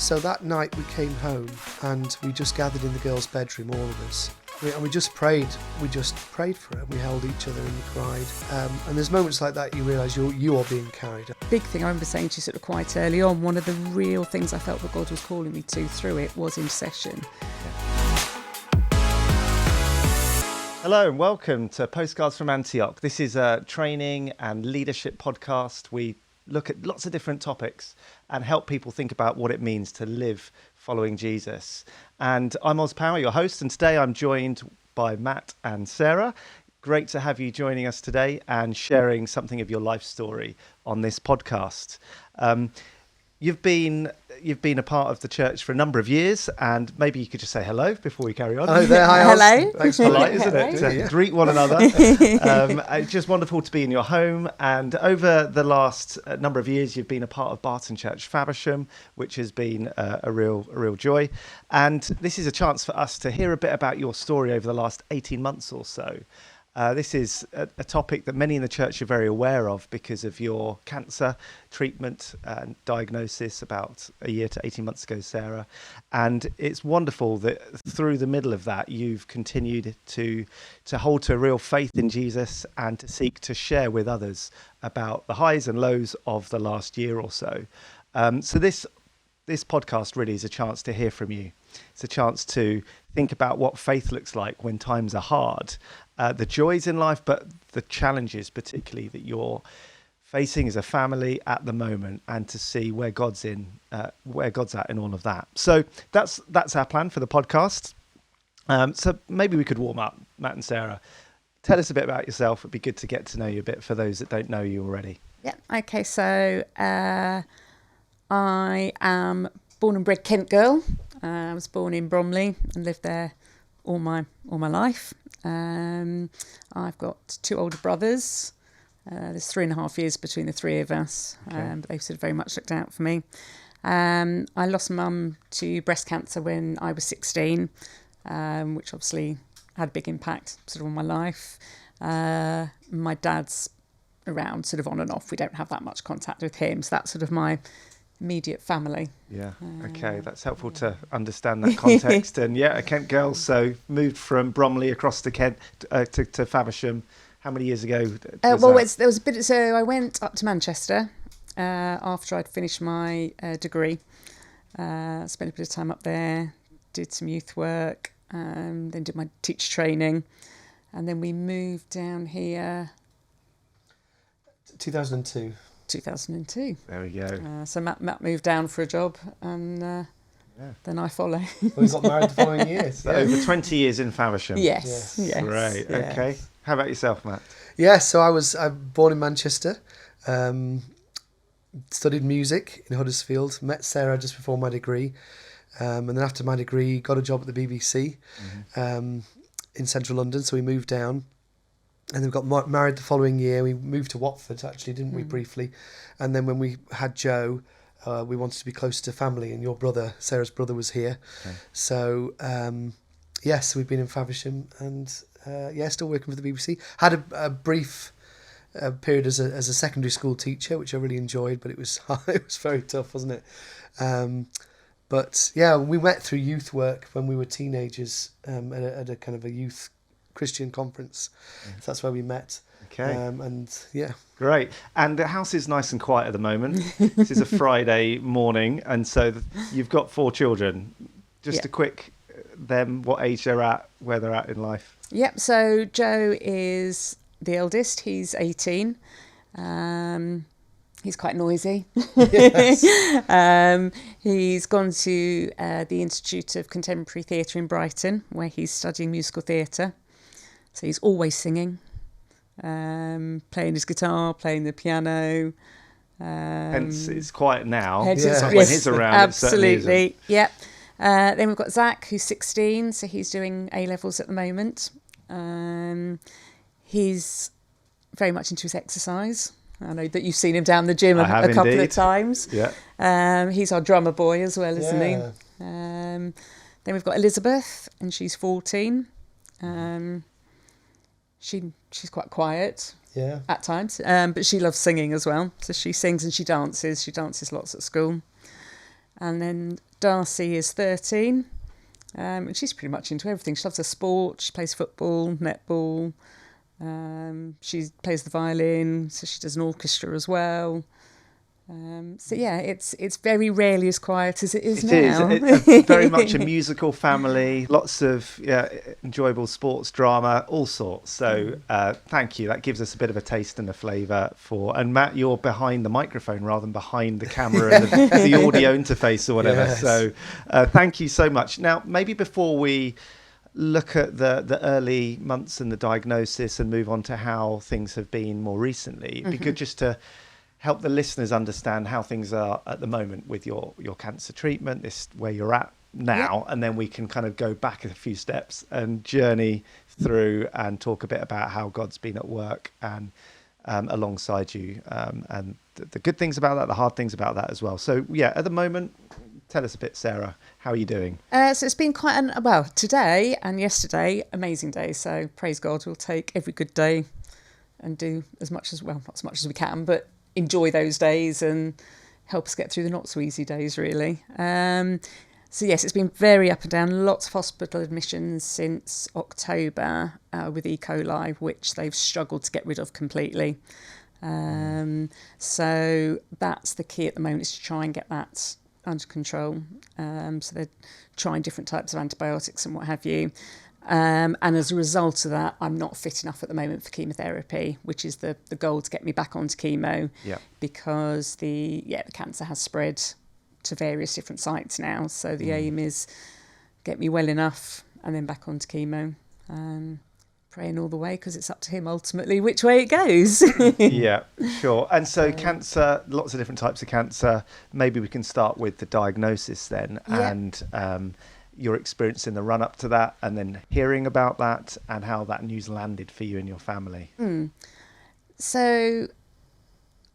So that night we came home and we just gathered in the girls' bedroom, all of us. And we just prayed. We just prayed for her. We held each other and we cried. And there's moments like that you realise you are being carried. Big thing I remember saying to you sort of quite early on, one of the real things I felt that God was calling me to through it was intercession. Hello and welcome to Postcards from Antioch. This is a training and leadership podcast. We look at lots of different topics and help people think about what it means to live following Jesus. And I'm Oz Power, your host, and today I'm joined by Matt and Sarah. Great to have you joining us today and sharing something of your life story on this podcast. You've been a part of the church for a number of years, and maybe you could just say hello before we carry on. Hello there, hi. Hello. Thanks for Polite, isn't it? To greet one another. It's just wonderful to be in your home. And over the last number of years, you've been a part of Barton Church Faversham, which has been a real joy. And this is a chance for us to hear a bit about your story over the last 18 months or so. This is a topic that many in the church are very aware of because of your cancer treatment and diagnosis about a year to 18 months ago, Sarah. And it's wonderful that through the middle of that, you've continued to hold to a real faith in Jesus and to seek to share with others about the highs and lows of the last year or so. So this podcast really is a chance to hear from you. It's a chance to think about what faith looks like when times are hard, the joys in life, but the challenges particularly that you're facing as a family at the moment, and to see where God's at in all of that. So that's our plan for the podcast. So maybe we could warm up, Matt and Sarah. Tell us a bit about yourself. It'd be good to get to know you a bit for those that don't know you already. Yeah. Okay. So I am born and bred Kent girl. I was born in Bromley and lived there all my life. I've got two older brothers. There's 3.5 years between the three of us, but they've sort of very much looked out for me. I lost mum to breast cancer when I was 16, which obviously had a big impact sort of on my life. My dad's around sort of on and off. We don't have that much contact with him, so that's sort of my immediate family. Yeah, okay, that's helpful to understand that context. And a Kent girl, so moved from Bromley across to Kent to Faversham. How many years ago? There was a bit. So I went up to Manchester after I'd finished my degree. Spent a bit of time up there, did some youth work, then did my teacher training, and then we moved down here. 2002. 2002. There we go. So Matt moved down for a job, and then I follow. We got married the following year. So over 20 years in Faversham. Yes. Great. Yes. Okay. How about yourself, Matt? Yeah, so I'm born in Manchester, studied music in Huddersfield, met Sarah just before my degree, and then after my degree got a job at the BBC in central London, so we moved down. And then we got married the following year. We moved to Watford, actually, didn't we, briefly? And then when we had Joe, we wanted to be close to family, and your brother, Sarah's brother, was here. Okay. So, yes, we've been in Faversham, and still working for the BBC. Had a brief period as a secondary school teacher, which I really enjoyed, but it was very tough, wasn't it? But yeah, we met through youth work when we were teenagers at a kind of a youth Christian conference. So that's where we met. Okay. And yeah. Great. And the house is nice and quiet at the moment. This is a Friday morning, and so you've got 4 children. Just a quick, what age they're at, where they're at in life. Yep. So Joe is the eldest. He's 18. He's quite noisy. Yes. He's gone to the Institute of Contemporary Theatre in Brighton, where he's studying musical theatre. So he's always singing, playing his guitar, playing the piano. Hence, it's quiet now. When he's around, absolutely. Yep. Then we've got Zach, who's 16, so he's doing A-levels at the moment. He's very much into his exercise. I know that you've seen him down the gym a couple of times. Yeah. He's our drummer boy as well, isn't he? Then we've got Elizabeth, and she's 14. She's quite quiet at times, but she loves singing as well. So she sings and she dances. She dances lots at school. And then Darcy is 13, and she's pretty much into everything. She loves her sport. She plays football, netball. She plays the violin, so she does an orchestra as well. So yeah, it's very rarely as quiet as it is now. It's very much a musical family, lots of enjoyable sports, drama, all sorts. So thank you. That gives us a bit of a taste and a flavour for. And Matt, you're behind the microphone rather than behind the camera and the audio interface or whatever. Yes. So thank you so much. Now, maybe before we look at the early months and the diagnosis and move on to how things have been more recently, it'd be good just to help the listeners understand how things are at the moment with your cancer treatment, this where you're at now, and then we can kind of go back a few steps and journey through and talk a bit about how God's been at work and alongside you, and the good things about that, the hard things about that as well. So yeah, at the moment, tell us a bit, Sarah. How are you doing? So it's been quite today and yesterday, amazing days. So praise God, we'll take every good day and do not as much as we can, but enjoy those days and help us get through the not so easy days, really. So yes, it's been very up and down, lots of hospital admissions since October with E. coli, which they've struggled to get rid of completely. So that's the key at the moment, is to try and get that under control. So they're trying different types of antibiotics and what have you. And as a result of that, I'm not fit enough at the moment for chemotherapy, which is the goal, to get me back onto chemo. Yeah. Because the cancer has spread to various different sites now. So the aim is get me well enough and then back onto chemo. Praying all the way, because it's up to him ultimately which way it goes. Yeah, sure. And so cancer, lots of different types of cancer. Maybe we can start with the diagnosis then, and your experience in the run up to that, and then hearing about that and how that news landed for you and your family. So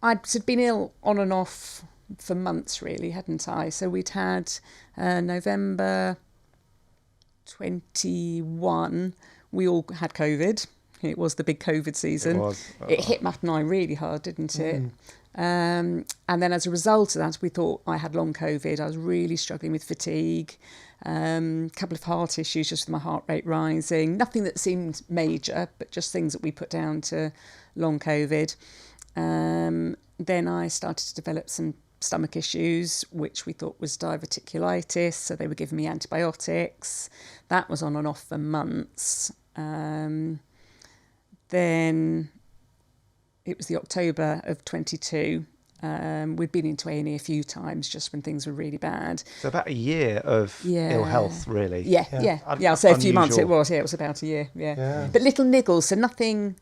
I'd been ill on and off for months, really, hadn't I? So we'd had November 21, we all had COVID. It was the big COVID season. It hit Matt and I really hard, didn't it? And then as a result of that, we thought I had long COVID. I was really struggling with fatigue, a couple of heart issues, just with my heart rate rising. Nothing that seemed major, but just things that we put down to long COVID. Then I started to develop some stomach issues, which we thought was diverticulitis. So they were giving me antibiotics. That was on and off for months. Then it was the October of 22. We'd been into A&E a few times just when things were really bad. So about a year of ill health, really. Yeah. I'll say a few months it was. Yeah, it was about a year. Yeah. But little niggles, so nothing,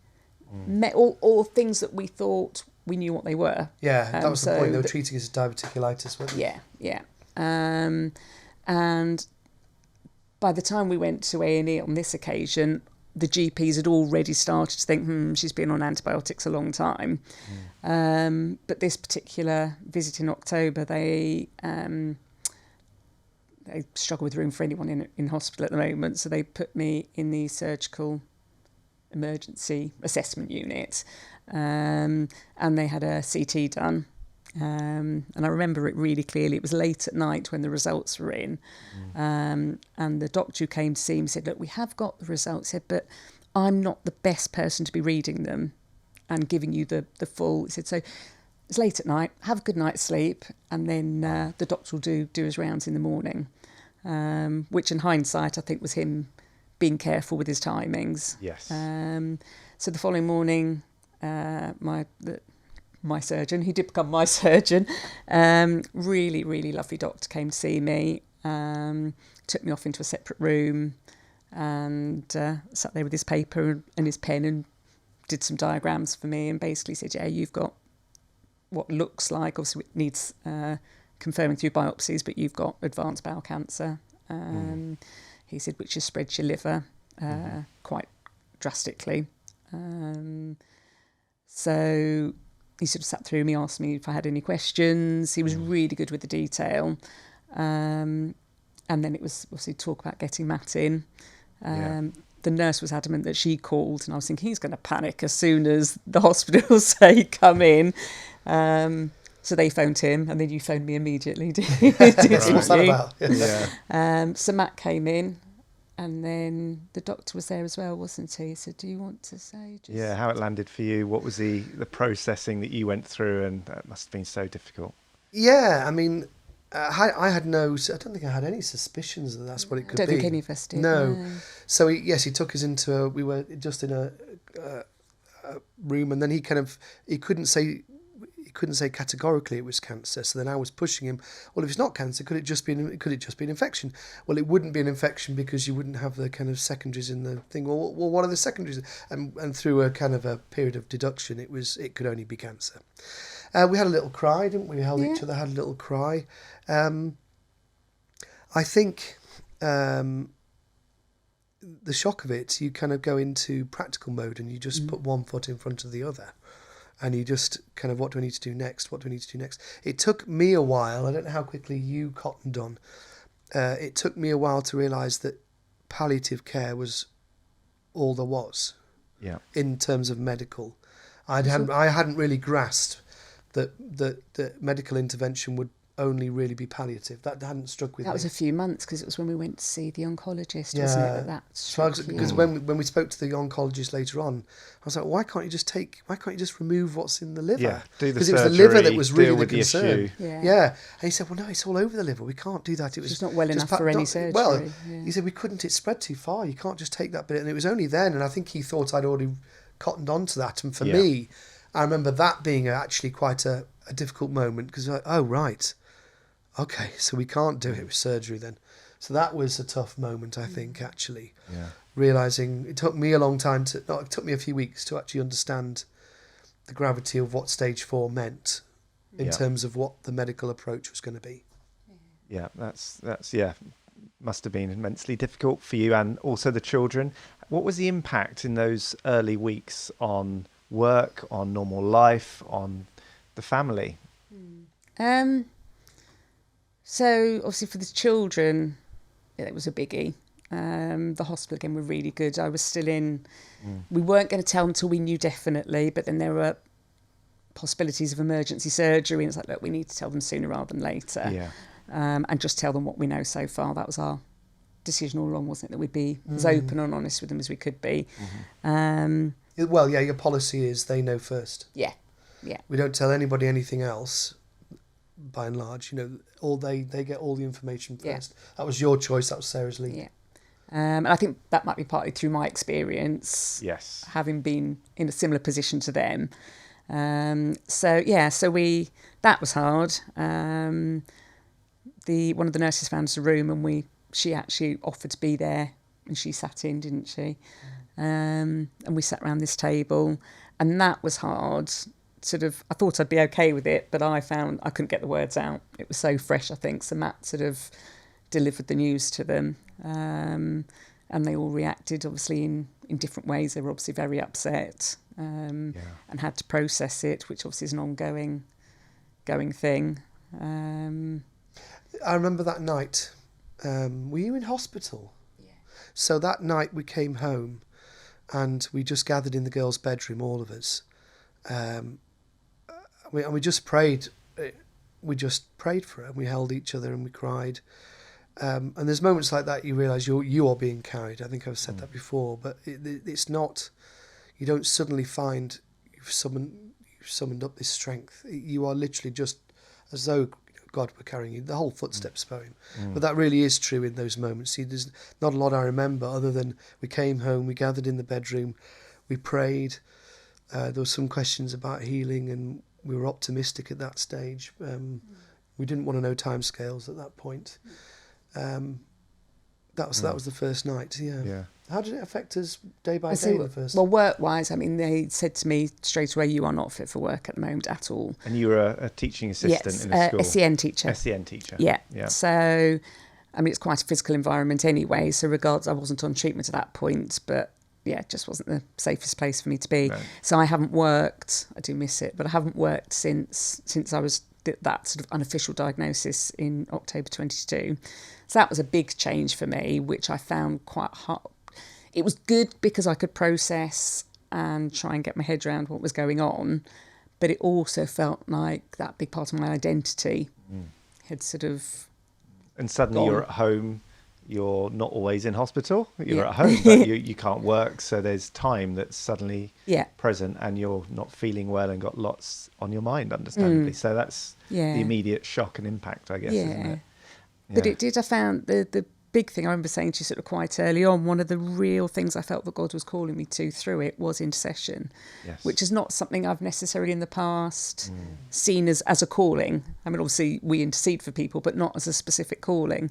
all things that we thought we knew what they were. Yeah, that was the point. They were treating it as diverticulitis, weren't they? Yeah. And by the time we went to A&E on this occasion, the GPs had already started to think, she's been on antibiotics a long time. But this particular visit in October, they struggle with room for anyone in hospital at the moment. So they put me in the surgical emergency assessment unit. And they had a CT done. And I remember it really clearly. It was late at night when the results were in. And the doctor who came to see me said, look, we have got the results here, but I'm not the best person to be reading them and giving you the full. He said, so it's late at night, have a good night's sleep, and then the doctor will do his rounds in the morning, which in hindsight I think was him being careful with his timings. Yes. So the following morning, my surgeon, he did become my surgeon, really, really lovely doctor, came to see me, took me off into a separate room and sat there with his paper and his pen and did some diagrams for me and basically said, you've got what looks like, obviously it needs confirming through biopsies, but you've got advanced bowel cancer. He said, which has spread your liver quite drastically. So he sort of sat through me, asked me if I had any questions. He was really good with the detail. And then it was obviously talk about getting Matt in. The nurse was adamant that she called, and I was thinking he's going to panic as soon as the hospital say come in. So they phoned him, and then you phoned me immediately. What's that about? Yeah. So Matt came in, and then the doctor was there as well, wasn't he? So do you want to say? Yeah, how it landed for you? What was the processing that you went through, and that must have been so difficult. Yeah, I mean, I had no. I don't think I had any suspicions that that's what it could be. I don't think any of us did. No. So he took us into. We were just in a room, and then he couldn't say categorically it was cancer. So then I was pushing him. Well, if it's not cancer, could it just be an infection? Well, it wouldn't be an infection because you wouldn't have the kind of secondaries in the thing. Well, what are the secondaries? And through a kind of a period of deduction, it could only be cancer. We had a little cry, didn't we? We held each other, had a little cry. I think the shock of it, you kind of go into practical mode and you just put one foot in front of the other. And you just kind of, what do I need to do next? What do I need to do next? It took me a while. I don't know how quickly you cottoned on. It took me a while to realise that palliative care was all there was. Yeah. In terms of medical, I hadn't really grasped that medical intervention would only really be palliative. That hadn't struck with me. That was a few months, because it was when we went to see the oncologist, wasn't it? That struck you? Because when we spoke to the oncologist later on, I was like, why can't you just remove what's in the liver? Yeah, do the because it was the surgery, liver that was really deal the with the concern. issue. Yeah. And he said, well, no, it's all over the liver. We can't do that. It was just not well enough for any surgery. Well, he said, it spread too far. You can't just take that bit. And it was only then, and I think he thought I'd already cottoned on to that. And for me, I remember that being actually quite a difficult moment, because oh, right. Okay, so we can't do it with surgery then. So that was a tough moment, I think, actually. Yeah. Realising, it took me a long time it took me a few weeks to actually understand the gravity of what stage 4 meant in terms of what the medical approach was going to be. Yeah, that's must have been immensely difficult for you and also the children. What was the impact in those early weeks on work, on normal life, on the family? So obviously for the children, it was a biggie. The hospital again were really good. I was still in. We weren't going to tell them until we knew definitely, but then there were possibilities of emergency surgery, and it's like, look, we need to tell them sooner rather than later. Yeah. And just tell them what we know so far. That was our decision all along, wasn't it? That we'd be as open and honest with them as we could be. Well, yeah, your policy is they know first. Yeah. We don't tell anybody anything else. By and large, they get all the information first. Yeah. That was your choice. That was Sarah's lead. Yeah. And I think that might be partly through my experience. Yes. Having been in a similar position to them. So that was hard. One of the nurses found us a room, and she actually offered to be there, and she sat in, didn't she? And we sat around this table, and that was hard. Sort of, I thought I'd be okay with it, but I found I couldn't get the words out. It was so fresh, I think. So Matt sort of delivered the news to them, and they all reacted, obviously, in different ways. They were obviously very upset, and had to process it, which obviously is an ongoing thing. I remember that night. Were you in hospital? Yeah. So that night we came home, and we just gathered in the girls' bedroom, all of us. We just prayed. We just prayed for her, and we held each other and we cried. And there's moments like that you realise you are being carried. I think I've said that before, but it's not. You don't suddenly find you've summoned up this strength. You are literally just as though God were carrying you. The whole footsteps poem. But that really is true in those moments. See, there's not a lot I remember other than we came home, we gathered in the bedroom, we prayed. There were some questions about healing, and we were optimistic at that stage. We didn't want to know timescales at that point. That was the first night. Yeah. How did it affect us day by day? The first. Well, work-wise, I mean, they said to me straight away, "You are not fit for work at the moment at all." And you were a teaching assistant in a school. SEN teacher. SEN teacher. Yeah. So, I mean, it's quite a physical environment anyway. So, regardless, I wasn't on treatment at that point, but. Yeah, it just wasn't the safest place for me to be. No. So I haven't worked. I do miss it, but I haven't worked since I was that sort of unofficial diagnosis in October 22. So that was a big change for me, which I found quite hard. It was good because I could process and try and get my head around what was going on, but it also felt like that big part of my identity had sort of And suddenly gone. you're at home. You're not always in hospital. You're Yeah. at home, but you can't work. So there's time that's suddenly Yeah. present, and you're not feeling well and got lots on your mind, understandably. So that's Yeah. the immediate shock and impact, I guess, isn't it? But Yeah. it did, I found the big thing I remember saying to you sort of quite early on, one of the real things I felt that God was calling me to through it was intercession, Yes. which is not something I've necessarily in the past seen as a calling. I mean, obviously we intercede for people, but not as a specific calling.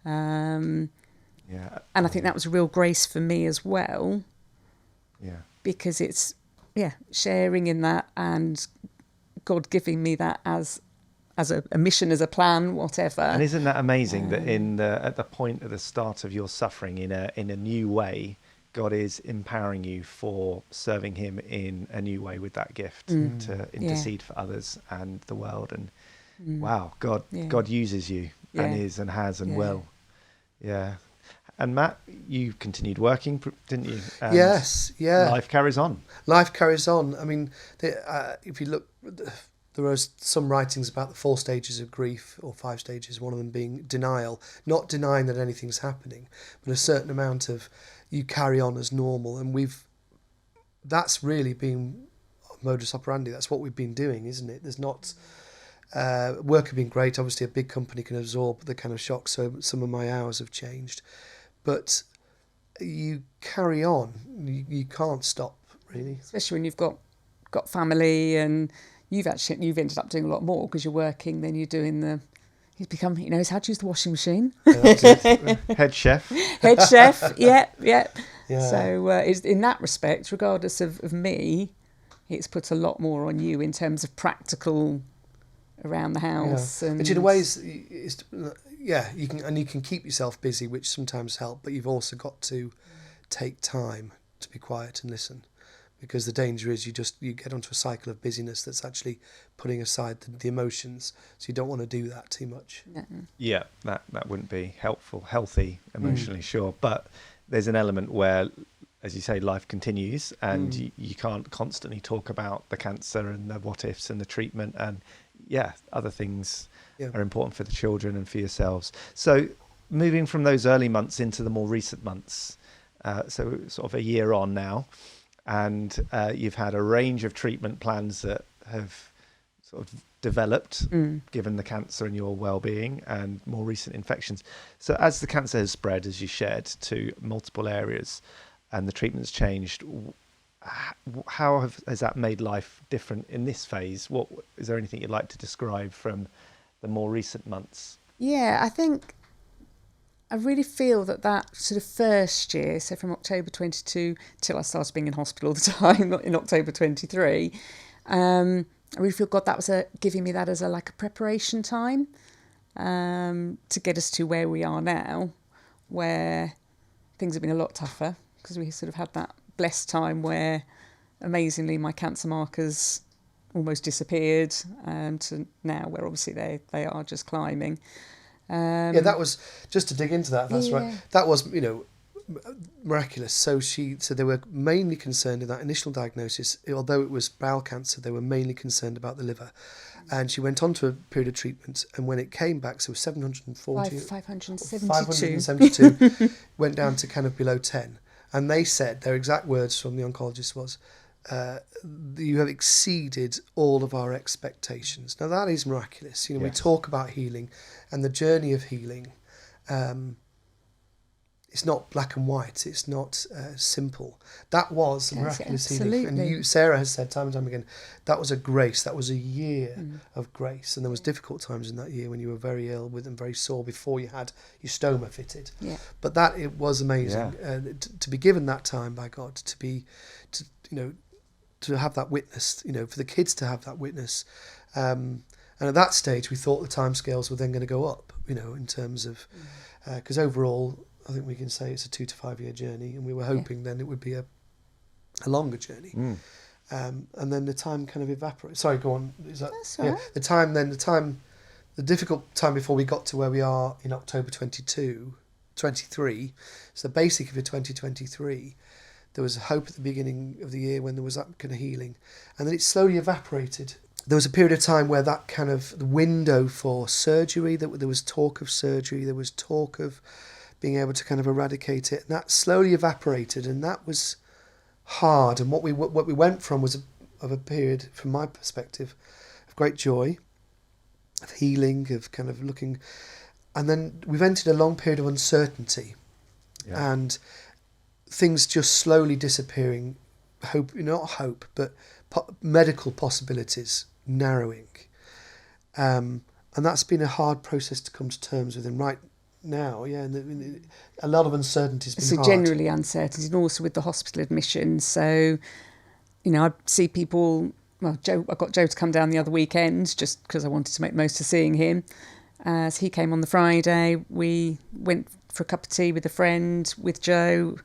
Yeah. And I think that was a real grace for me as well, Yeah. because it's, sharing in that and God giving me that as a mission, as a plan, whatever. And isn't that amazing that at the point at the start of your suffering, in a new way, God is empowering you for serving Him in a new way with that gift to intercede for others and the world. And wow, God uses you and is and has and will. Yeah. And Matt, you continued working, didn't you? And Yes, yeah. life carries on. Life carries on. I mean, if you look, there are some writings about the 4 stages of grief, or 5 stages, one of them being denial, not denying that anything's happening, but a certain amount of you carry on as normal. And that's really been modus operandi. That's what we've been doing, isn't it? There's not... work has been great. Obviously, a big company can absorb the kind of shock, so some of my hours have changed. But you carry on. You can't stop, really. Especially when you've got family, and you've ended up doing a lot more because you're working, then you're doing you've become, how to use the washing machine. Head chef. Head chef, yeah. Yeah. So it's, in that respect, regardless of me, it's put a lot more on you in terms of practical around the house. Yeah. And But in a way, you can keep yourself busy, which sometimes help. But you've also got to take time to be quiet and listen, because the danger is you get onto a cycle of busyness that's actually putting aside the emotions. So you don't want to do that too much. No. Yeah, that wouldn't be helpful, healthy, emotionally, sure. But there's an element where, as you say, life continues, and you can't constantly talk about the cancer and the what ifs and the treatment, and other things are important for the children and for yourselves. So moving from those early months into the more recent months, so sort of a year on now, and you've had a range of treatment plans that have sort of developed given the cancer and your well-being and more recent infections. So as the cancer has spread, as you shared, to multiple areas and the treatment's changed, how has that made life different in this phase? Is there anything you'd like to describe from the more recent months? Yeah, I think I really feel that sort of first year, so from October 22 till I started being in hospital all the time, in October 23, I really feel God that was giving me that as a preparation time to get us to where we are now, where things have been a lot tougher, because we sort of had that blessed time where amazingly my cancer markers almost disappeared, to now where obviously they are just climbing. That was, just to dig into that, that's right. That was, miraculous. So they were mainly concerned in that initial diagnosis, although it was bowel cancer, they were mainly concerned about the liver. And she went on to a period of treatment, and when it came back, so 572, went down to kind of below 10. And they said, their exact words from the oncologist was, you have exceeded all of our expectations. Now that is miraculous. We talk about healing and the journey of healing. It's not black and white. It's not simple. That was miraculous healing. And Sarah has said time and time again, that was a grace. That was a year of grace. And there was difficult times in that year when you were very ill and very sore before you had your stoma fitted. Yeah. But it was amazing to be given that time by God, to have that witness, for the kids to have that witness. And at that stage, we thought the timescales were then going to go up, in terms of, because overall, I think we can say it's a 2 to 5 year journey, and we were hoping then it would be a longer journey. And then the time kind of evaporated. Sorry, go on. That's all right. The difficult time before we got to where we are in October 23. So basically for 2023, There was hope at the beginning of the year when there was that kind of healing, and then it slowly evaporated. There was a period of time where that kind of the window for surgery, that there was talk of surgery, there was talk of being able to kind of eradicate it, and that slowly evaporated, and that was hard. And what we went from was of a period, from my perspective, of great joy, of healing, of kind of looking, and then we've entered a long period of uncertainty, and things just slowly disappearing. Hope, not hope, but medical possibilities narrowing, and that's been a hard process to come to terms with. And right now, and a lot of uncertainty has been hard. Generally uncertainty, and also with the hospital admissions. So, I see people. Well, I got Joe to come down the other weekend just because I wanted to make the most of seeing him. So he came on the Friday. We went for a cup of tea with a friend with Joe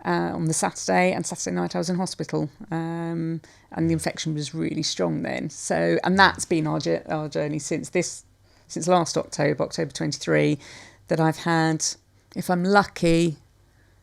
on the Saturday, and Saturday night I was in hospital, and the infection was really strong then. So, and that's been our journey since last October 23, that I've had, if I'm lucky,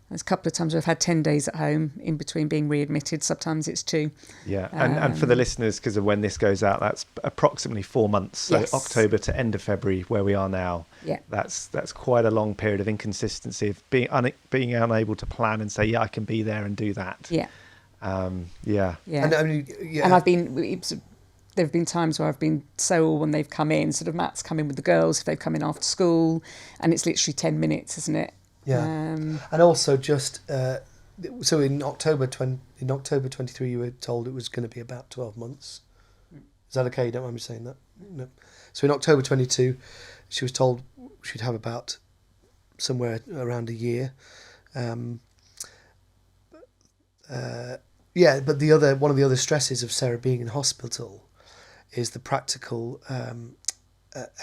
there's a couple of times where I've had 10 days at home in between being readmitted. Sometimes it's 2. Yeah, and for the listeners, because of when this goes out, that's approximately 4 months. So yes. October to end of February, where we are now. Yeah, that's quite a long period of inconsistency, of being unable to plan and say, I can be there and do that. Yeah. Yeah. And I've been. There have been times where I've been so ill when they've come in. Sort of Matt's come in with the girls if they've come in after school, and it's literally 10 minutes, isn't it? Yeah, and also just so in October 23, you were told it was going to be about 12 months. Is that okay? You don't mind me saying that? No. So in October 22, she was told she'd have about somewhere around a year. But one of the other stresses of Sarah being in hospital is the practical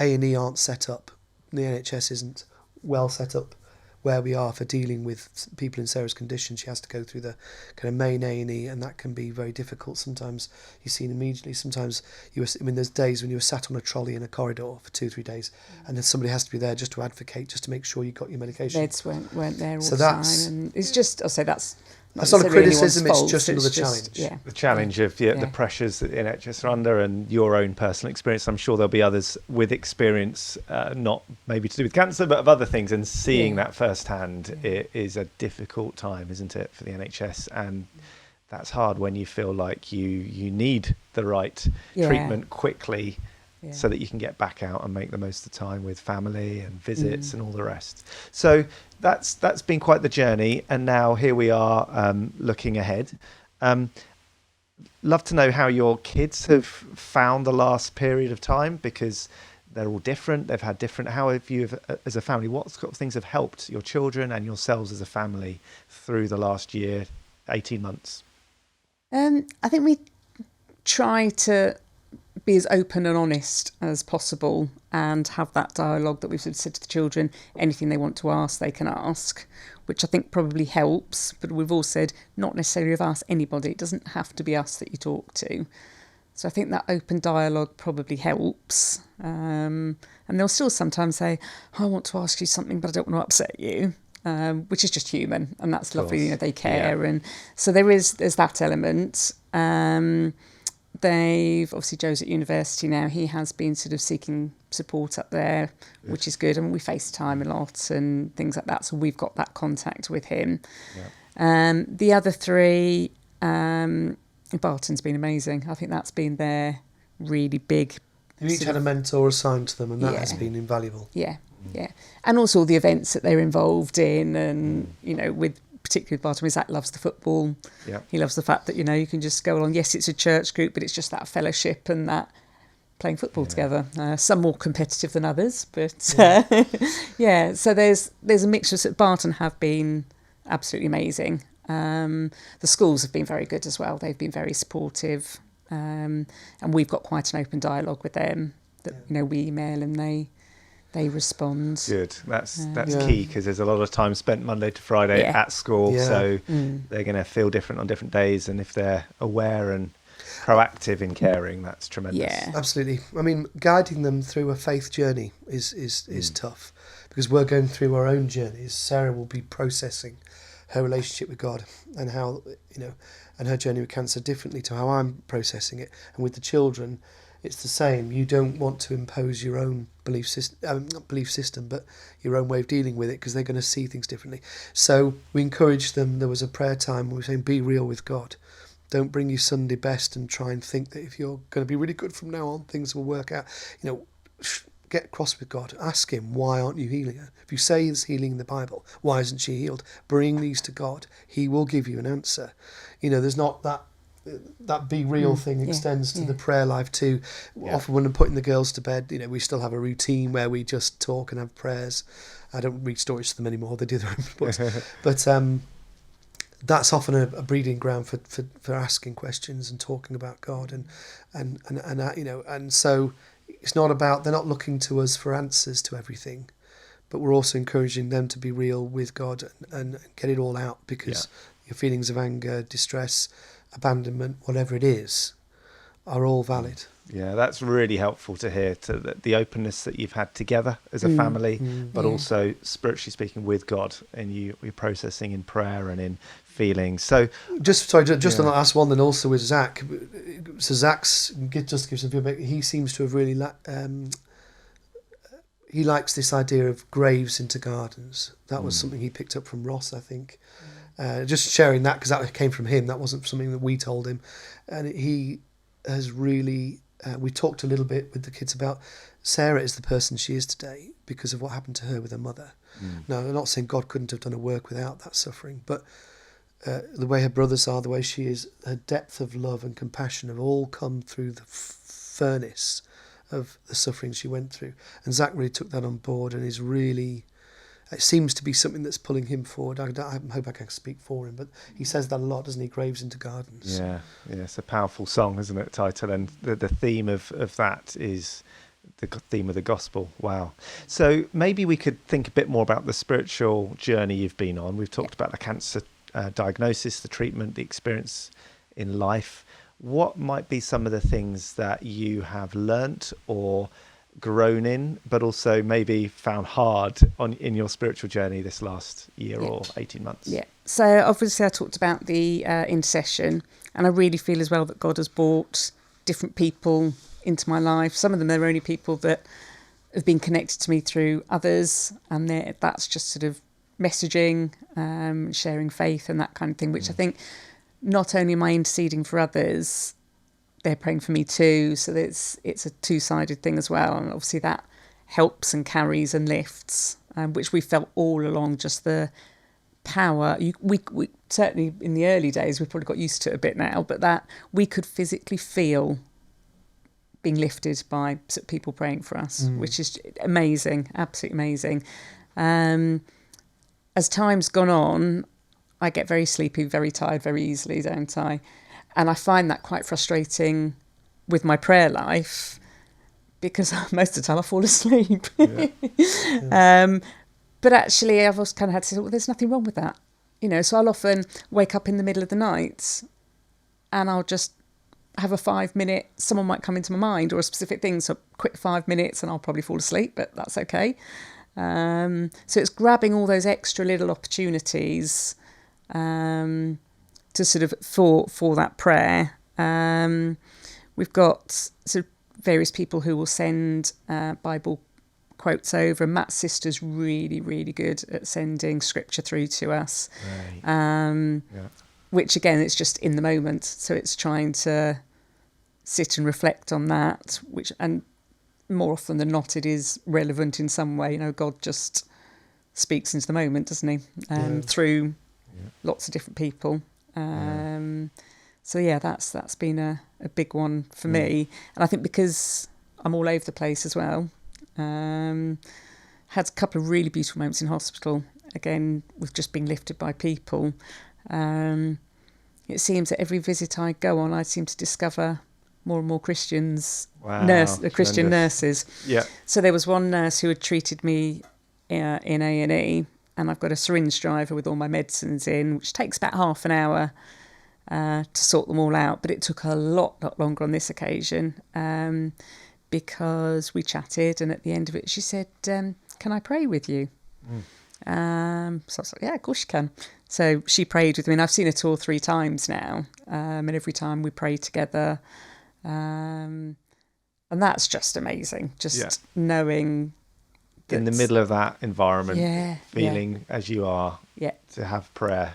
A&E aren't set up. The NHS isn't well set up where we are for dealing with people in Sarah's condition. She has to go through the kind of main A&E, and that can be very difficult. Sometimes you're seen immediately. Sometimes there's days when you were sat on a trolley in a corridor for 2-3 days, and then somebody has to be there just to advocate, just to make sure you got your medication. Beds weren't there all the time, and it's just, I'll say that's not a criticism, it's just another challenge. Yeah. The challenge of the pressures that the NHS are under, and your own personal experience. I'm sure there'll be others with experience, not maybe to do with cancer, but of other things, and seeing that firsthand, it is a difficult time, isn't it, for the NHS? And that's hard when you feel like you need the right treatment quickly, so that you can get back out and make the most of the time with family and visits and all the rest. So that's been quite the journey, and now here we are looking ahead. Love to know how your kids have found the last period of time, because they're all different. They've had different. How have you, as a family, what sort of things have helped your children and yourselves as a family through the last year, 18 months? I think we try to be as open and honest as possible, and have that dialogue that we've sort of said to the children. Anything they want to ask, they can ask, which I think probably helps. But we've all said not necessarily have asked anybody. It doesn't have to be us that you talk to. So I think that open dialogue probably helps. And they'll still sometimes say, I want to ask you something, but I don't want to upset you. Which is just human, and that's lovely. They care, and so there's that element. They've obviously, Joe's at university now. He has been sort of seeking support up there, which is good. And we FaceTime a lot and things like that. So we've got that contact with him. Yeah. The other 3, Barton's been amazing. I think that's been their really big. You each had a mentor assigned to them, and that has been invaluable. Yeah. Yeah, and also all the events that they're involved in, and with particularly with Barton, Zach loves the football. Yeah, he loves the fact that you can just go along. Yes, it's a church group, but it's just that fellowship and that playing football together. Some more competitive than others, but So there's a mixture. Barton have been absolutely amazing. The schools have been very good as well. They've been very supportive, and we've got quite an open dialogue with them. That we email and they respond. Good. That's key, because there's a lot of time spent Monday to Friday at school, so they're going to feel different on different days, and if they're aware and proactive in caring, that's tremendous. Yeah, absolutely. I mean, guiding them through a faith journey is tough, because we're going through our own journeys. Sarah will be processing her relationship with God and how, and her journey with cancer differently to how I'm processing it. And with the children, it's the same. You don't want to impose your own belief system, but your own way of dealing with it, because they're going to see things differently. So we encouraged them. There was a prayer time where we were saying, be real with God. Don't bring your Sunday best and try and think that if you're going to be really good from now on, things will work out. Get cross with God. Ask him, why aren't you healing her? If you say there's healing in the Bible, why isn't she healed? Bring these to God. He will give you an answer. There's not that be real thing extends to the prayer life too. Often when I'm putting the girls to bed, we still have a routine where we just talk and have prayers. I don't read stories to them anymore. They do their own books. But that's often a breeding ground for asking questions and talking about God and so it's not about, they're not looking to us for answers to everything, but we're also encouraging them to be real with God and get it all out, because your feelings of anger, distress, abandonment, whatever it is, are all valid. Yeah, that's really helpful to hear, to the openness that you've had together as a family, but also spiritually speaking with God, and you're processing in prayer and in feelings. So just on that last one, then also with Zach. So Zach's, just to give some feedback, he seems to have really he likes this idea of graves into gardens. That was something he picked up from Ross, I think. Just sharing that, because that came from him. That wasn't something that we told him. And he has really, we talked a little bit with the kids about Sarah is the person she is today because of what happened to her with her mother. Now, I'm not saying God couldn't have done a work without that suffering, but the way her brothers are, the way she is, her depth of love and compassion have all come through the furnace of the suffering she went through. And Zach really took that on board and is really, it seems to be something that's pulling him forward. I hope I can speak for him, but he says that a lot, doesn't he? Graves into gardens. Yeah, it's a powerful song, isn't it, title? And the theme of that is the theme of the gospel. Wow. So maybe we could think a bit more about the spiritual journey you've been on. We've talked about the cancer diagnosis, the treatment, the experience in life. What might be some of the things that you have learnt or grown in, but also maybe found hard in your spiritual journey this last year or 18 months? Yeah. So obviously I talked about the intercession, and I really feel as well that God has brought different people into my life. Some of them are only people that have been connected to me through others, and that's just sort of messaging, sharing faith and that kind of thing, which I think not only am I interceding for others, they're praying for me too. So it's a two-sided thing as well. And obviously that helps and carries and lifts, which we felt all along, just the power. We certainly in the early days, we've probably got used to it a bit now, but that we could physically feel being lifted by people praying for us, which is amazing, absolutely amazing. As time's gone on, I get very sleepy, very tired very easily, don't I? And I find that quite frustrating with my prayer life, because most of the time I fall asleep. But actually I've also kind of had to say, well, there's nothing wrong with that. So I'll often wake up in the middle of the night and I'll just have a 5-minute, someone might come into my mind or a specific thing, so quick 5 minutes and I'll probably fall asleep, but that's okay. So it's grabbing all those extra little opportunities to sort of for that prayer. We've got sort of various people who will send Bible quotes over. Matt's sister's really, really good at sending scripture through to us. Right. Which again, it's just in the moment. So it's trying to sit and reflect on that, and more often than not, it is relevant in some way. God just speaks into the moment, doesn't he? Through lots of different people. So that's been a big one for me. And I think because I'm all over the place as well, had a couple of really beautiful moments in hospital, again, with just being lifted by people. It seems that every visit I go on, I seem to discover more and more Christians, Christian nurses. Yeah. So there was one nurse who had treated me in A&E, and I've got a syringe driver with all my medicines in, which takes about half an hour to sort them all out. But it took a lot longer on this occasion because we chatted, and at the end of it she said, can I pray with you? So I was like, yeah, of course you can. So she prayed with me, and I've seen her 2 or 3 times now. And every time we pray together. And that's just amazing. Just knowing that in the middle of that environment, feeling as you are, to have prayer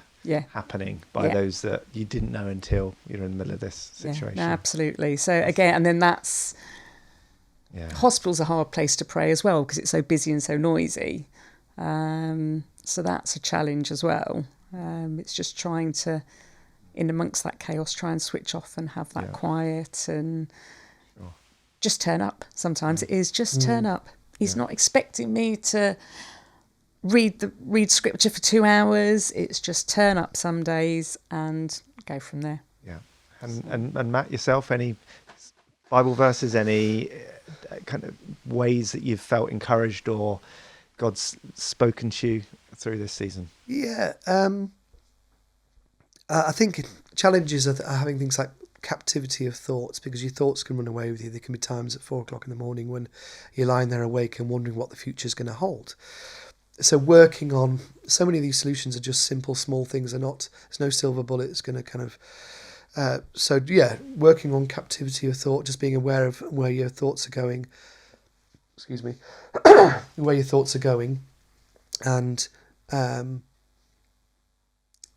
happening by those that you didn't know until you're in the middle of this situation. No, absolutely. So again, and then that's... Hospital's a hard place to pray as well because it's so busy and so noisy. So that's a challenge as well. It's just trying to, in amongst that chaos, try and switch off and have that quiet and just turn up. Sometimes it is just turn up. He's not expecting me to read scripture for 2 hours. It's just turn up some days and go from there. Yeah. And Matt, yourself, any Bible verses, any kind of ways that you've felt encouraged or God's spoken to you through this season? Yeah. I think challenges are having things like captivity of thoughts, because your thoughts can run away with you. There can be times at 4:00 in the morning when you're lying there awake and wondering what the future is going to hold. So working on so many of these solutions are just simple, small things. There's no silver bullet that's going to kind of... working on captivity of thought, just being aware of where your thoughts are going. Excuse me. Where your thoughts are going, and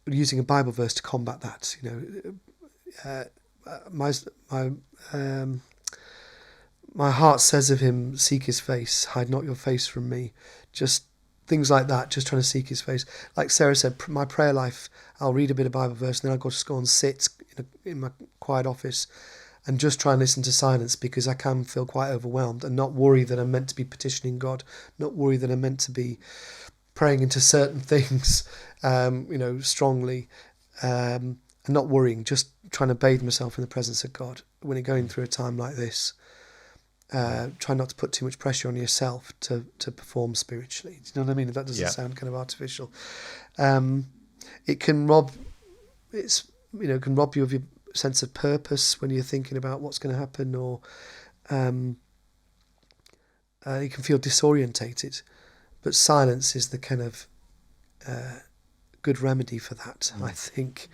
using a Bible verse to combat that. My heart says of him, seek his face, hide not your face from me. Just things like that, just trying to seek his face. Like Sarah said, my prayer life, I'll read a bit of Bible verse and then I'll just go and sit in my quiet office and just try and listen to silence, because I can feel quite overwhelmed and not worry that I'm meant to be petitioning God, not worry that I'm meant to be praying into certain things, strongly, and not worrying, just trying to bathe myself in the presence of God when you're going through a time like this. Try not to put too much pressure on yourself to perform spiritually. Do you know what I mean? That doesn't sound kind of artificial. It can rob you of your sense of purpose when you're thinking about what's going to happen, or you can feel disorientated. But silence is the kind of good remedy for that, I think.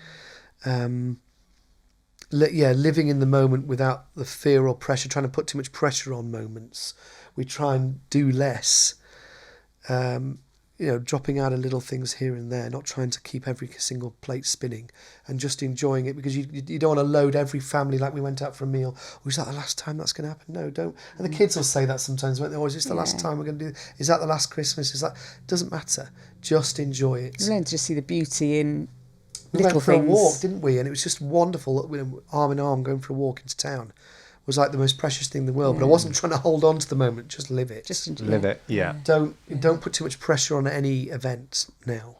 Living in the moment without the fear or pressure, trying to put too much pressure on moments. We try and do less, dropping out of little things here and there, not trying to keep every single plate spinning, and just enjoying it, because you don't want to load every family like we went out for a meal. Oh, is that the last time that's going to happen? No, don't. And the kids will say that sometimes, won't they? Oh, is this the last time we're going to do this? Is that the last Christmas? Doesn't matter. Just enjoy it. You learn to just see the beauty in we little went for things. a walk, didn't we? And it was just wonderful, arm in arm, going for a walk into town. It was like the most precious thing in the world. But I wasn't trying to hold on to the moment, just live it. Just enjoy live it, yeah. Don't put too much pressure on any event now.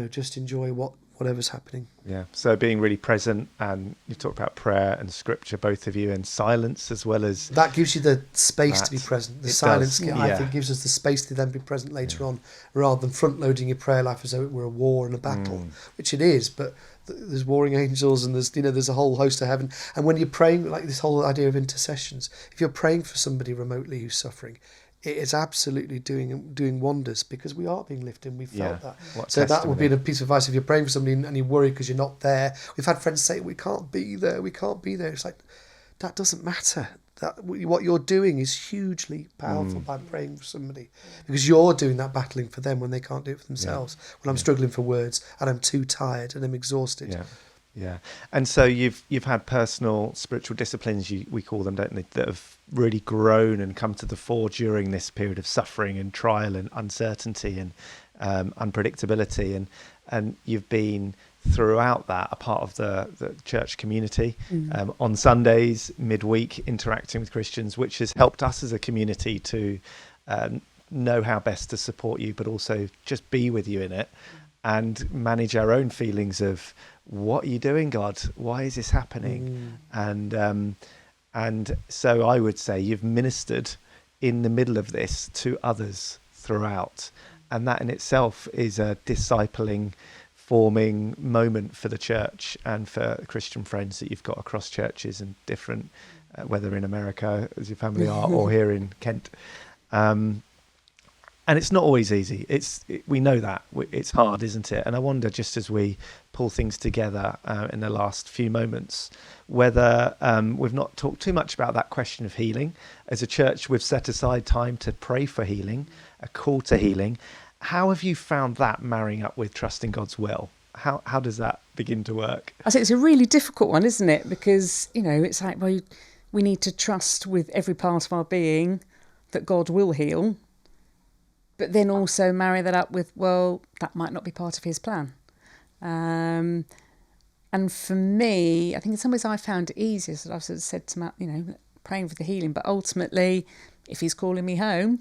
Just enjoy whatever's happening. Yeah. So being really present, and you talked about prayer and scripture, both of you, and silence as well as... That gives you the space to be present. The silence, I think, gives us the space to then be present later on, rather than front-loading your prayer life as though it were a war and a battle, which it is, but there's warring angels and there's a whole host of heaven. And when you're praying, like this whole idea of intercessions, if you're praying for somebody remotely who's suffering, it is absolutely doing wonders, because we are being lifted. We felt that. So that would be a piece of advice if you're praying for somebody and you worry because you're not there. We've had friends say, we can't be there. It's like, that doesn't matter. That what you're doing is hugely powerful by praying for somebody, because you're doing that battling for them when they can't do it for themselves. When I'm struggling for words and I'm too tired and I'm exhausted. Yeah. And so you've had personal spiritual disciplines, we call them, don't they, that have really grown and come to the fore during this period of suffering and trial and uncertainty and unpredictability. And you've been throughout that a part of the church community, on Sundays, midweek, interacting with Christians, which has helped us as a community to know how best to support you, but also just be with you in it and manage our own feelings of, what are you doing, God? Why is this happening? And so I would say you've ministered in the middle of this to others throughout. And that in itself is a discipling, forming moment for the church and for Christian friends that you've got across churches and different, whether in America, as your family are, or here in Kent. And it's not always easy. We know that. It's hard, isn't it? And I wonder, just as we pull things together in the last few moments, whether we've not talked too much about that question of healing. As a church, we've set aside time to pray for healing, a call to healing. How have you found that marrying up with trusting God's will? How does that begin to work? I think it's a really difficult one, isn't it? Because, it's like, well, we need to trust with every part of our being that God will heal, but then also marry that up with, well, that might not be part of his plan. And for me, I think in some ways I found it easiest that I've sort of said to Matt, praying for the healing, but ultimately, if he's calling me home,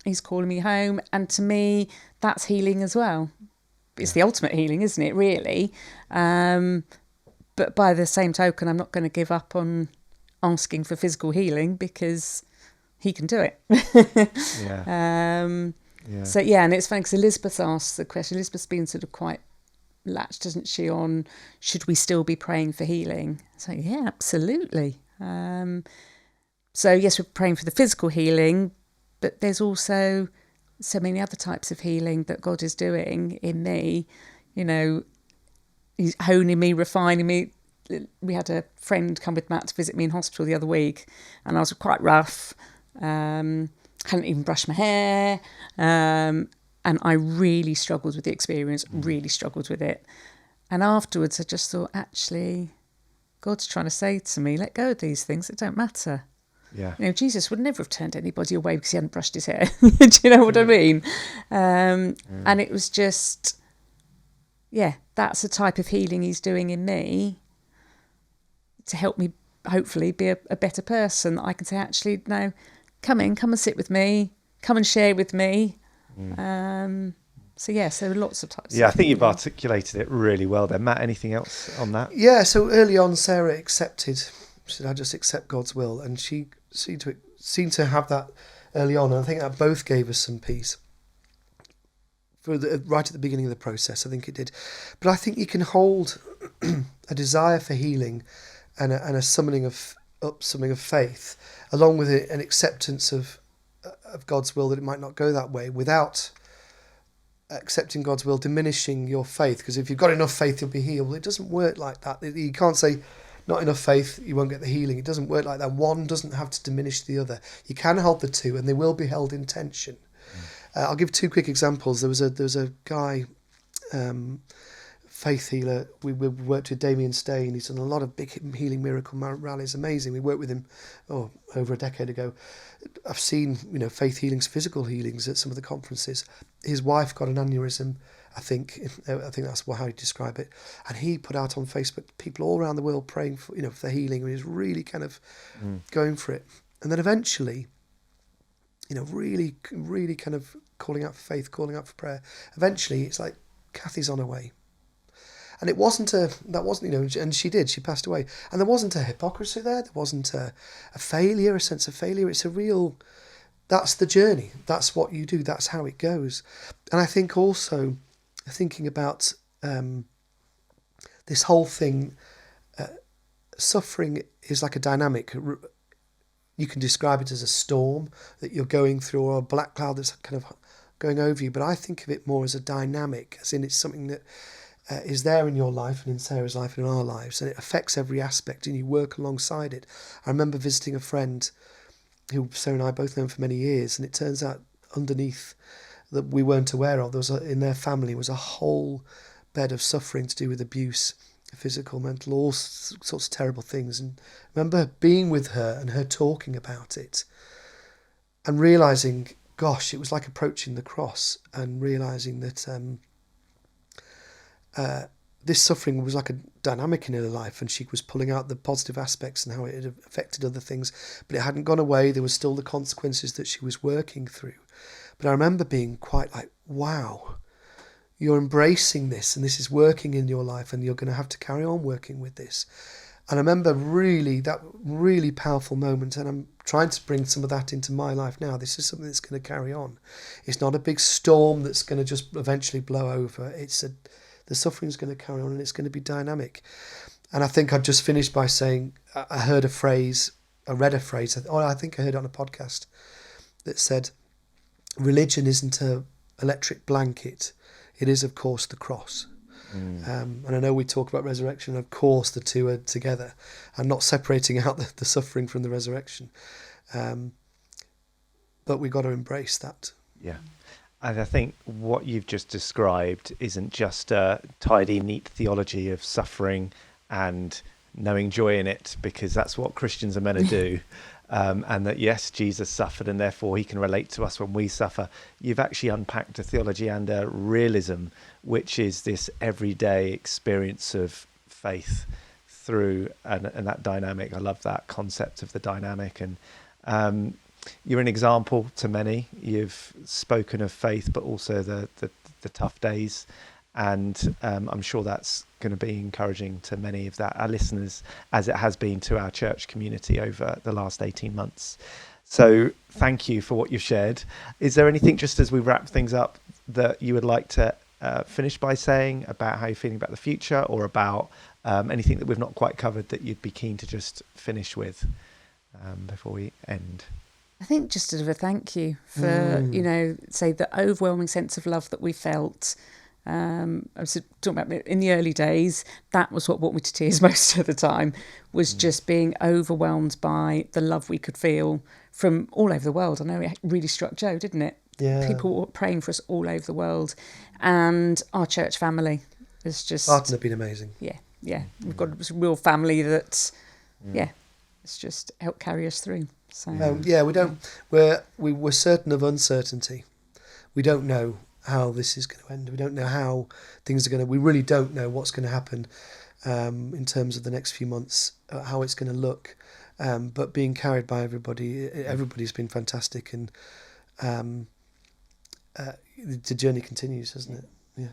he's calling me home. And to me, that's healing as well. It's the ultimate healing, isn't it, really? But by the same token, I'm not going to give up on asking for physical healing because he can do it. So, and it's funny because Elizabeth asked the question. Elizabeth's been sort of quite latched, isn't she, on should we still be praying for healing? So, yeah, absolutely. So, yes, we're praying for the physical healing, but there's also so many other types of healing that God is doing in me. He's honing me, refining me. We had a friend come with Matt to visit me in hospital the other week, and I was quite rough. Hadn't even brushed my hair, and I really struggled with the experience, really struggled with it. And afterwards I just thought, actually, God's trying to say to me, let go of these things that don't matter. Yeah. Jesus would never have turned anybody away because he hadn't brushed his hair. Do you know what I mean? And it was just, that's the type of healing he's doing in me to help me hopefully be a better person. I can say, actually, no, come and sit with me, come and share with me. So there are lots of types. I think you've articulated it really well there. Matt, anything else on that? Yeah, so early on, Sarah accepted. She said, I just accept God's will. And she seemed to have that early on. And I think that both gave us some peace. Right at the beginning of the process, I think it did. But I think you can hold a desire for healing and a summoning of faith, along with an acceptance of God's will that it might not go that way, without accepting God's will diminishing your faith. Because if you've got enough faith, you'll be healed. Well, it doesn't work like that. You can't say, not enough faith, you won't get the healing. It doesn't work like that. One doesn't have to diminish the other. You can hold the two, and they will be held in tension. I'll give two quick examples. There was a guy, faith healer. We worked with Damien Stain. He's done a lot of big healing miracle rallies. Amazing. We worked with him over a decade ago. I've seen faith healings, physical healings at some of the conferences. His wife got an aneurysm. I think that's how he described it. And he put out on Facebook people all around the world praying for for healing. And he was really kind of going for it. And then eventually, really, really kind of calling out for faith, calling out for prayer. Eventually, it's like Kathy's on her way. And it wasn't and she passed away. And there wasn't a hypocrisy there. There wasn't a failure, a sense of failure. It's that's the journey. That's what you do. That's how it goes. And I think also, thinking about this whole thing, suffering is like a dynamic. You can describe it as a storm that you're going through, or a black cloud that's kind of going over you. But I think of it more as a dynamic, as in it's something that is there in your life and in Sarah's life and in our lives, and it affects every aspect, and you work alongside it. I remember visiting a friend who Sarah and I both known for many years, and it turns out underneath that we weren't aware of, in their family was a whole bed of suffering to do with abuse, physical, mental, all sorts of terrible things. And I remember being with her and her talking about it and realising, gosh, it was like approaching the cross, and realising that this suffering was like a dynamic in her life, and she was pulling out the positive aspects and how it had affected other things, but it hadn't gone away. There was still the consequences that she was working through. But I remember being quite like, wow, you're embracing this, and this is working in your life, and you're going to have to carry on working with this. And I remember that really powerful moment, and I'm trying to bring some of that into my life now. This is something that's going to carry on. It's not a big storm that's going to just eventually blow over. The suffering's going to carry on, and it's going to be dynamic. And I think I'd just finished by saying, I read a phrase, I think I heard it on a podcast that said, religion isn't a electric blanket. It is, of course, the cross. And I know we talk about resurrection. Of course, the two are together, and not separating out the suffering from the resurrection. But we've got to embrace that. Yeah. And I think what you've just described isn't just a tidy, neat theology of suffering and knowing joy in it, because that's what Christians are meant to do. And that, yes, Jesus suffered and therefore he can relate to us when we suffer. You've actually unpacked a theology and a realism, which is this everyday experience of faith through and that dynamic. I love that concept of the dynamic. And you're an example to many. You've spoken of faith, but also the tough days. And I'm sure that's going to be encouraging to many of our listeners, as it has been to our church community over the last 18 months. So thank you for what you've shared. Is there anything, just as we wrap things up, that you would like to finish by saying about how you're feeling about the future, or about anything that we've not quite covered that you'd be keen to just finish with before we end? I think just sort of a thank you for, say, the overwhelming sense of love that we felt. I was talking about in the early days, that was what brought me to tears most of the time, was just being overwhelmed by the love we could feel from all over the world. I know it really struck Joe, didn't it? Yeah. People were praying for us all over the world. And our church family is just... Barton have been amazing. Yeah. We've got a real family that, it's just helped carry us through. So we're certain of uncertainty. We don't know how this is going to end. We don't know how things are going to... We really don't know what's going to happen in terms of the next few months, how it's going to look. But being carried by everybody's been fantastic, and the journey continues, hasn't it? Yeah.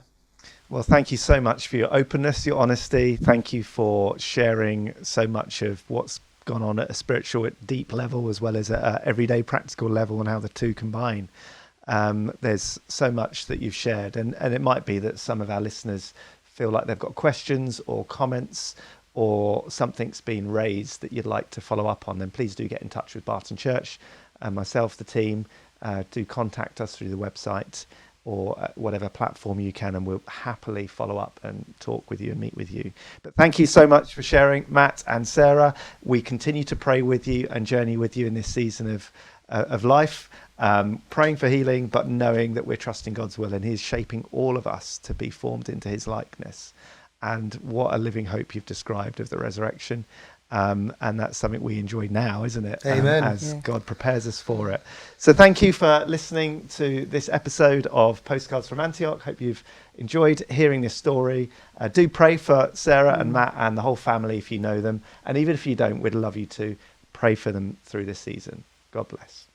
Well, thank you so much for your openness, your honesty. Thank you for sharing so much of what's gone on at a spiritual, deep level, as well as at an everyday practical level, and how the two combine. There's so much that you've shared, and it might be that some of our listeners feel like they've got questions or comments, or something's been raised that you'd like to follow up on. Then please do get in touch with Barton Church and myself, the team. Do contact us through the website or whatever platform you can, and we'll happily follow up and talk with you and meet with you. But thank you so much for sharing, Matt and Sarah. We continue to pray with you and journey with you in this season of life. Praying for healing, but knowing that we're trusting God's will, and he's shaping all of us to be formed into his likeness. And what a living hope you've described of the resurrection. And that's something we enjoy now, isn't it? Amen. As God prepares us for it. So thank you for listening to this episode of Postcards from Antioch. Hope you've enjoyed hearing this story. Do pray for Sarah and Matt and the whole family if you know them. And even if you don't, we'd love you to pray for them through this season. God bless.